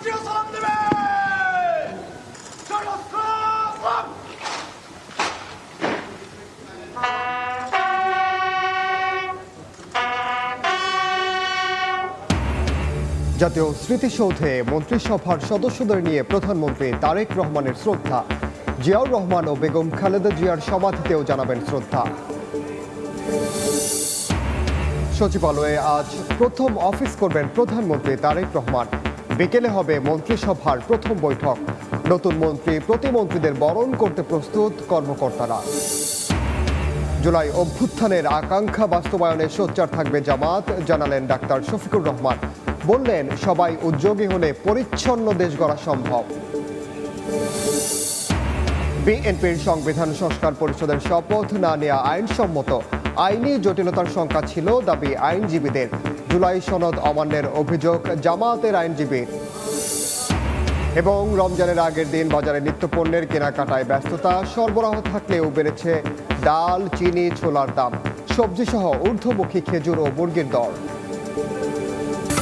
রাষ্ট্রীয় সালাম দেবে। জাতীয় স্মৃতিসৌধে মন্ত্রিসভার সদস্যদের নিয়ে প্রধানমন্ত্রী তারেক রহমানের শ্রদ্ধা। জিয়াউর রহমান ও বেগম খালেদা জিয়ার সমাধিতেও জানাবেন শ্রদ্ধা। সচিবালয়ে আজ প্রথম অফিস করবেন প্রধানমন্ত্রী তারেক রহমান। বিকেলে হবে মন্ত্রিসভার প্রথম বৈঠক। নতুন মন্ত্রী প্রতিমন্ত্রীদের বরণ করতে প্রস্তুত কর্মকর্তারা। জুলাই অভ্যুত্থানের আকাঙ্ক্ষা বাস্তবায়নে সোচ্চার থাকবে জামাত, জানালেন ডাক্তার শফিকুর রহমান। বললেন, সবাই উদ্যোগী হলে পরিচ্ছন্ন দেশ গড়া সম্ভব। বিএনপির সংবিধান সংস্কার পরিষদের শপথ না নেওয়া আইনসম্মত। আইনি জটিলতার শঙ্কা ছিল, দাবি আইনজীবীদের। জুলাই সনদ অমান্যের অভিযোগ জামায়াতের আইনজীবীর। এবং রমজানের আগের দিন বাজারে নিত্যপণ্যের কেনাকাটায় ব্যস্ততা। সরবরাহ থাকলেও বেড়েছে ডাল, চিনি, ছোলার দাম। সবজি সহ ঊর্ধ্বমুখী খেজুর ও মুরগির দর।